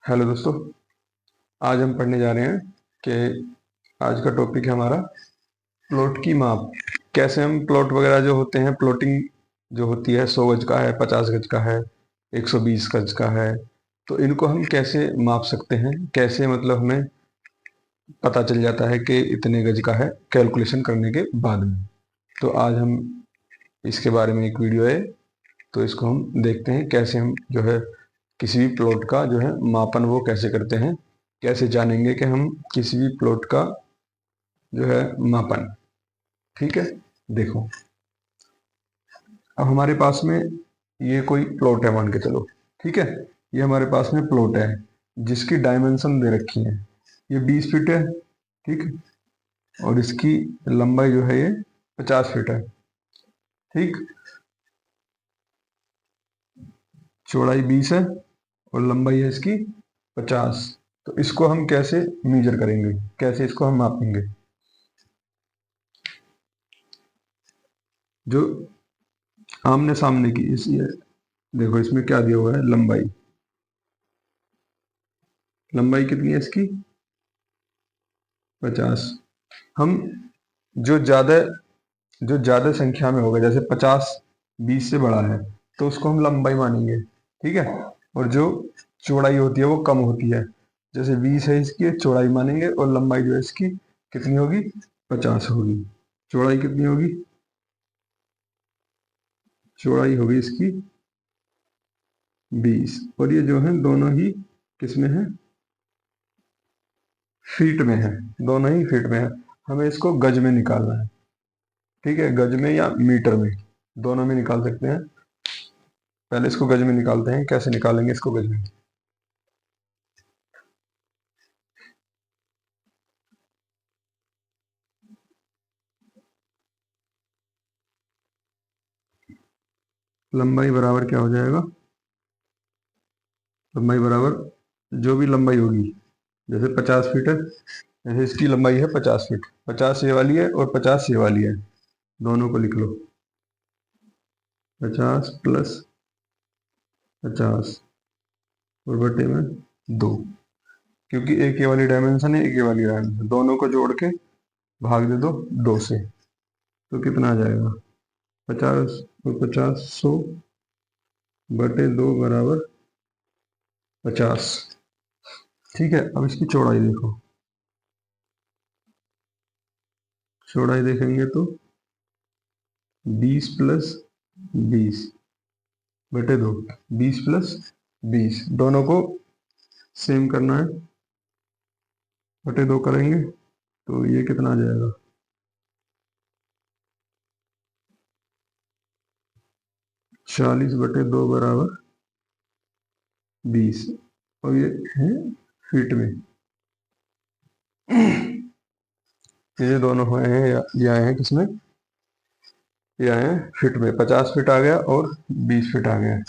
Hello दोस्तों। आज हम पढ़ने जा रहे हैं कि आज का टॉपिक है हमारा प्लॉट की माप। कैसे हम प्लॉट वगैरह जो होते हैं, प्लॉटिंग जो होती है 100 गज का है, 50 गज का है, 120 गज का है, तो इनको हम कैसे माप सकते हैं, कैसे मतलब हमें पता चल जाता है कि इतने गज का है कैलकुलेशन करने के बाद में। तो आज हम इसके बारे में एक वीडियो है, तो इसको हम देखते हैं कैसे हम जो है किसी भी प्लॉट का जो है मापन वो कैसे करते हैं, कैसे जानेंगे कि हम किसी भी प्लॉट का जो है मापन। ठीक है, देखो अब हमारे पास में ये कोई प्लॉट है मान के चलो। ठीक है, ये हमारे पास में प्लॉट है जिसकी डायमेंशन दे रखी है, ये 20 फीट है। ठीक है, और इसकी लंबाई जो है ये 50 फीट है। ठीक, चौड़ाई 20 है और लंबाई है इसकी 50। तो इसको हम कैसे मेजर करेंगे, कैसे इसको हम मापेंगे? जो आमने सामने की इस ये देखो, इसमें क्या दिया हुआ है, लंबाई। लंबाई कितनी है इसकी? 50। हम जो ज्यादा जो ज्यादा संख्या में होगा, जैसे 50 20 से बड़ा है, तो उसको हम लंबाई मानेंगे। ठीक है, और जो चौड़ाई होती है वो कम होती है, जैसे 20 है इसकी चौड़ाई मानेंगे, और लंबाई जो है इसकी कितनी होगी? 50 होगी। चौड़ाई कितनी होगी? चौड़ाई होगी इसकी 20। और ये जो है दोनों ही किस में है? फीट में है। दोनों ही फीट में है। हमें इसको गज में निकालना है। ठीक है, गज में या मीटर में, दोनों में निकाल सकते हैं। पहले इसको गज में निकालते हैं। कैसे निकालेंगे इसको गज में? लंबाई बराबर क्या हो जाएगा? लंबाई बराबर जो भी लंबाई होगी, जैसे 50 फीट है, जैसे इसकी लंबाई है 50 फीट, 50 ये वाली है और 50 ये वाली है, दोनों को लिख लो। 50 प्लस 50 और बटे में 2, क्योंकि एक ये वाली डायमेंशन है, एक ये वाली डायमेंशन, दोनों को जोड़ के भाग दे दो 2 से, तो कितना आ जाएगा? 50 और 50 100 बटे 2 बराबर 50। ठीक है, अब इसकी चौड़ाई देखो। चौड़ाई देखेंगे तो 20 प्लस 20 बटे 2, 20 प्लस 20, दोनों को सेम करना है, बटे 2 करेंगे तो ये कितना आ जाएगा? 40 बटे 2 बराबर 20, और ये है फीट में। ये दोनों हुए हैं ये आए हैं किसमें? ये आए हैं फीट में। 50 फीट आ गया और 20 फीट आ गया।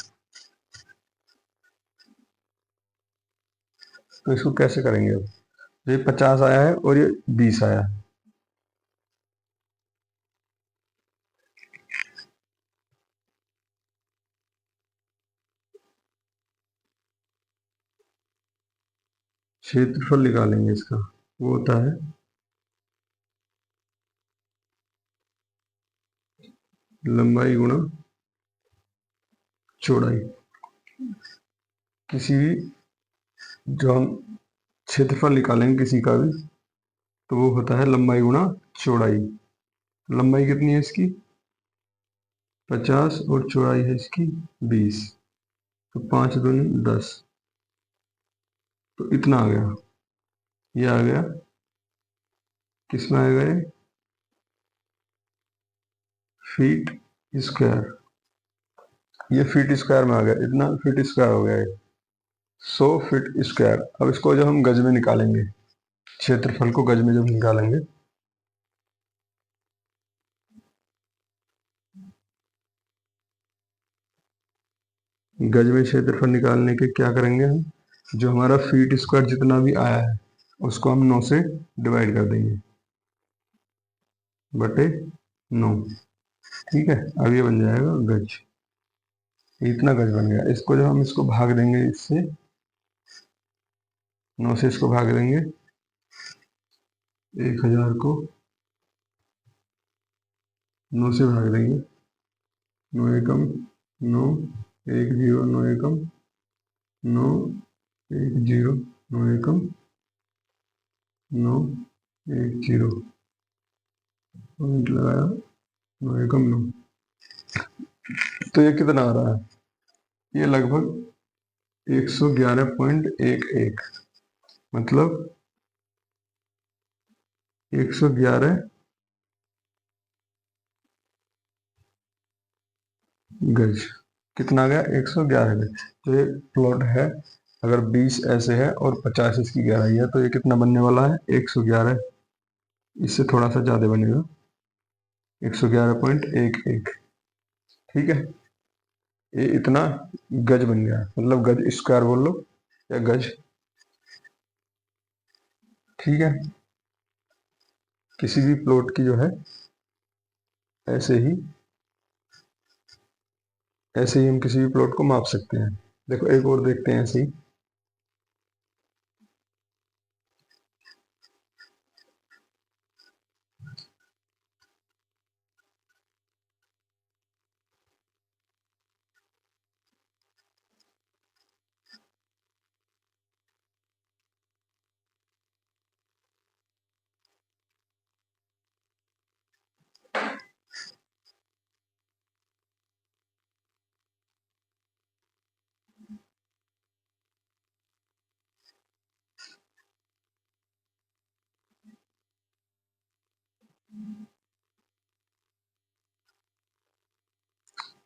तो इसको कैसे करेंगे? अब ये 50 आया है और ये 20 आया है। क्षेत्रफल निकालेंगे इसका, वो होता है लंबाई गुणा चौड़ाई। किसी भी जो हम क्षेत्रफल निकालेंगे किसी का भी, तो वो होता है लंबाई गुणा चौड़ाई। लंबाई कितनी है इसकी? 50 और चौड़ाई है इसकी 20, तो 5 दूनी 10, तो इतना आ गया। ये आ गया किस में आएगा? ये फीट स्क्वायर। ये फीट स्क्वायर में आ गया, इतना फीट स्क्वायर हो गया ये 100 फीट स्क्वायर। अब इसको जब हम गज में निकालेंगे, क्षेत्रफल को गज में जब निकालेंगे, गज में क्षेत्रफल निकालने के क्या करेंगे हम? जो हमारा फीट स्क्वायर जितना भी आया है उसको हम 9 से डिवाइड कर देंगे, बटे 9। ठीक है, अब ये बन जाएगा गज। इतना गज बन गया। इसको जब हम इसको भाग देंगे इससे, 9 से इसको भाग देंगे, 1000 को 9 से भाग देंगे, 9 एकम 9, 1 0, 9 एकम 9, 1 0, 9 एकम 9, 1 0, पॉइंट लगाया, 9 एकम 9। तो ये कितना आ रहा है? ये लगभग 111.11, मतलब 111 गज। कितना आ गया? 111 गज। तो ये प्लॉट है, अगर 20 ऐसे है और 50 इसकी गहराई है, तो ये कितना बनने वाला है? 111। इससे थोड़ा सा ज्यादा बनेगा, 111.11। ठीक है, ये इतना गज बन गया, मतलब गज स्क्वायर बोल लो या गज। ठीक है, किसी भी प्लॉट की जो है ऐसे ही हम किसी भी प्लॉट को माप सकते हैं। देखो एक और देखते हैं ऐसे ही।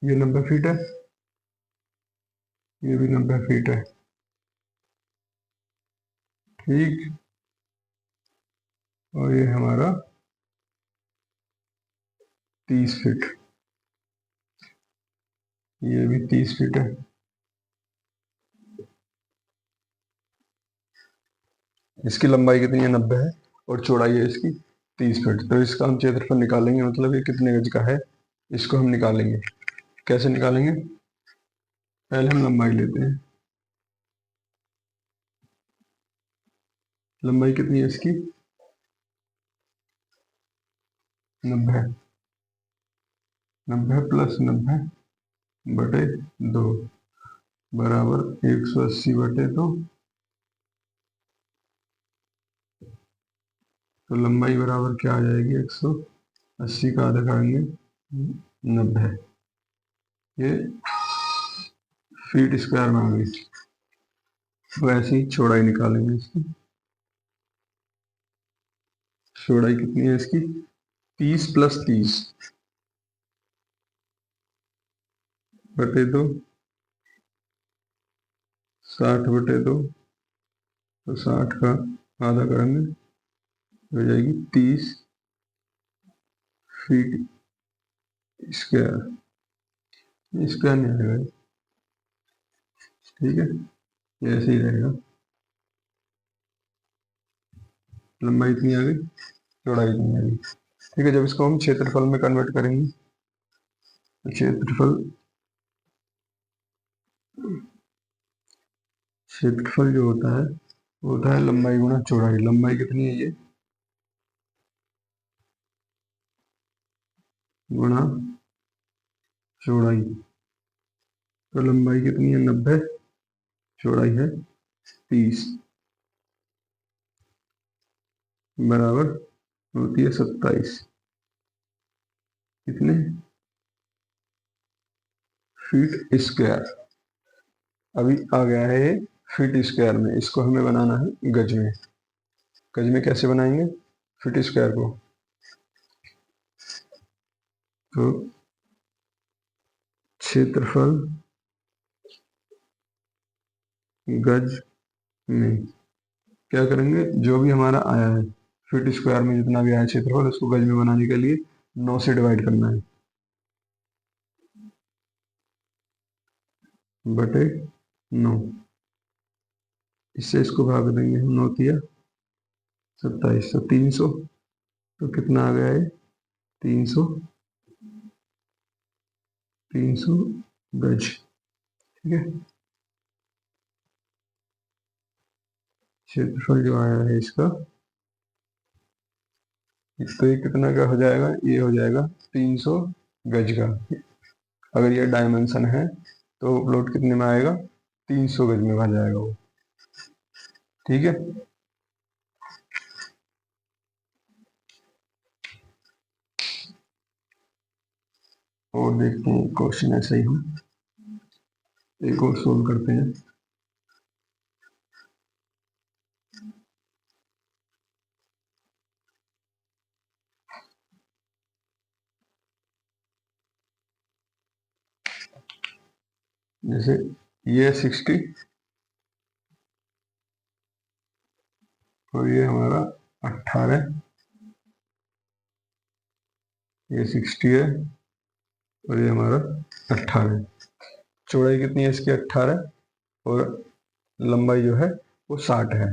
ये 90 फीट है, ये भी 90 फीट है। ठीक, और ये हमारा 30 फीट, ये भी 30 फीट है। इसकी लंबाई कितनी है? 90 है, और चौड़ाई है इसकी 30 फीट। तो इसका हम क्षेत्रफल निकालेंगे, मतलब ये कितने गज का है, इसको हम निकालेंगे। कैसे निकालेंगे? पहले हम लंबाई लेते हैं। लंबाई कितनी है इसकी? 90। 90 प्लस 90 बटे 2 बराबर 180 बटे 2। तो लंबाई बराबर क्या आ जाएगी? 180 का आधा करेंगे 90, ये फीट स्क्वायर में आ गई। वैसे ही चौड़ाई निकालेंगे इसकी। चौड़ाई कितनी है इसकी? 30 प्लस 30 बटे 2, 60 बटे 2। तो 60 का आधा करेंगे, हो जाएगी 30 फीट स्क्वायर। स्क्वायर नहीं आएगा, ठीक है, ये ऐसे ही रहेगा। लंबाई इतनी आ गई, चौड़ाई इतनी आ गई। ठीक है, जब इसको हम क्षेत्रफल में कन्वर्ट करेंगे, तो क्षेत्रफल जो होता है वो होता है लंबाई गुणा चौड़ाई। लंबाई कितनी है? ये गुणा चौड़ाई। तो लंबाई कितनी है? 90, चौड़ाई है 30, बराबर होती है 27। कितने फीट स्क्वायर? अभी आ गया है ये फीट स्क्वायर में, इसको हमें बनाना है गज में। गज में कैसे बनाएंगे फीट स्क्वायर को? तो क्षेत्रफल गज में क्या करेंगे? जो भी हमारा आया है फीट स्क्वायर में, जितना भी आया क्षेत्रफल, उसको गज में बनाने के लिए 9 से डिवाइड करना है, बटे 9। इससे इसको भाग देंगे हम, 9 तिया 27, तो 300। तो कितना आ गया है? 300, 300 गज। ठीक है, क्षेत्रफल जो आया है इसका, तो ये कितना का हो जाएगा, ये हो जाएगा 300 गज का। अगर ये डायमेंशन है तो प्लॉट कितने में आएगा, 300 गज में आ जाएगा वो। ठीक है, और देखते हैं क्वेश्चन ऐसा ही हम एक और सोल्व करते हैं। जैसे ये 60 और ये हमारा 18, ये 60 है और ये हमारा 18। चौड़ाई कितनी है इसकी, 18, और लंबाई जो है वो 60 है।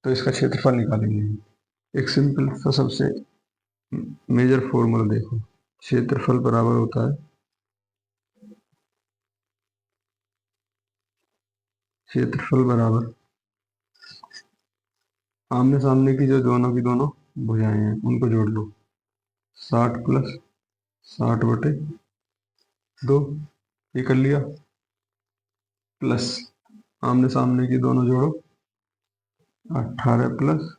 तो इसका क्षेत्रफल निकालेंगे। एक सिंपल सा सबसे मेजर फॉर्मूला देखो, क्षेत्रफल बराबर होता है क्षेत्रफल बराबर आमने सामने की जो दोनों की दोनों भुजाएं हैं उनको जोड़ लो, 60 प्लस 60/2, ये कर लिया, प्लस आमने सामने की दोनों जोड़ो, 18 प्लस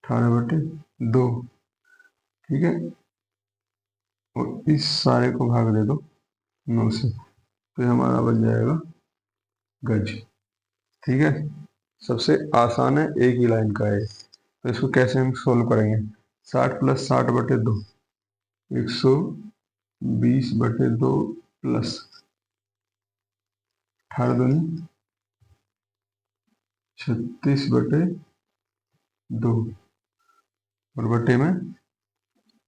18/2। ठीक है, और इस सारे को भाग दे दो 9 से, तो ये हमारा बन जाएगा गज। ठीक है, सबसे आसान है, एक ही लाइन का है। तो इसको कैसे हम सोल्व करेंगे, 60 प्लस 60/2, 120/2 प्लस 18 दूनी 36/2 और बटे में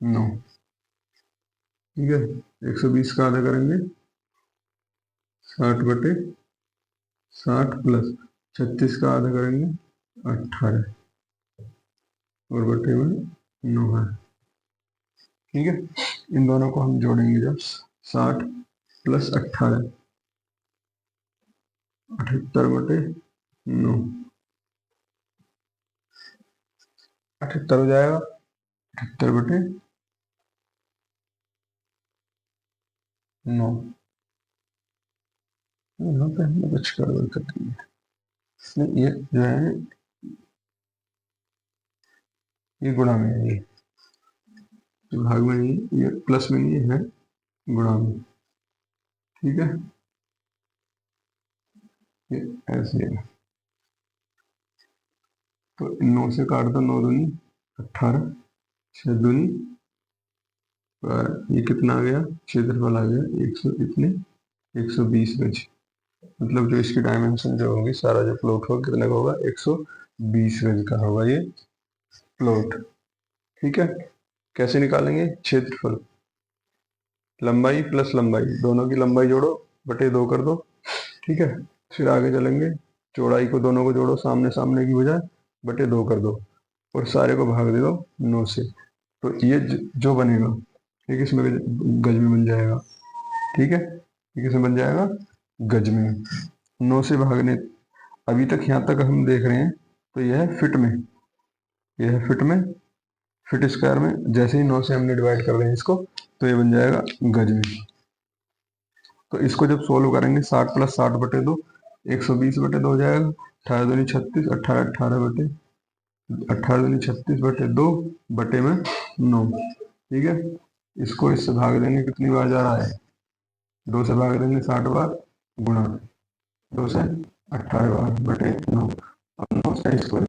9। ठीक है, 120 का आधा करेंगे 60/60 प्लस 36 का आधा करेंगे 18 और बटे में 9 है। ठीक है, इन दोनों को हम जोड़ेंगे जब 60 प्लस 18, 78/9, 78 हो जाएगा, 78/9। यहाँ पे हमने कुछ गड़बड़ कर दी है, ये जो है ये गुणा में है, ये भाग में नहीं, ये प्लस में नहीं है, गुणा में। ठीक है, ये ऐसे है, तो 9 से काट दो, 9 दूनी 18, 6 दूनी, ये कितना आ गया, क्षेत्रफल आ गया 100 इतने 120 गज। मतलब जो इसकी डायमेंशन जो होगी, सारा जो प्लॉट होगा कितने का होगा, 120 गज का होगा ये प्लॉट। ठीक है, कैसे निकालेंगे, क्षेत्रफल लंबाई प्लस लंबाई, दोनों की लंबाई जोड़ो, बटे 2 कर दो। ठीक है, फिर आगे चलेंगे, चौड़ाई को दोनों को जोड़ो, सामने सामने की बजाय बटे 2 कर दो, और सारे को भाग दे दो 9 से। तो ये जो बनेगा ये किस में, गज में बन जाएगा। ठीक है, ये किस में बन जाएगा, गज में। 9 से भागने, अभी तक यहाँ तक हम देख रहे हैं, तो यह है फिट में, यह है फिट में, फिट स्क्वायर में। जैसे ही 9 से हमने डिवाइड कर दें इसको, तो ये बन जाएगा गज में। तो इसको जब सोल्व करेंगे, 60 प्लस 60/2, 120/2 हो जाएगा, 18 दूनी 36, 18 दूनी 36/2 बटे में 9। ठीक है, इसको इससे भाग देंगे, कितनी बार जा रहा है, 2 से भाग देंगे 60 बार, गुणा 2 से 18 बार बटे 9। अब 9 से इसको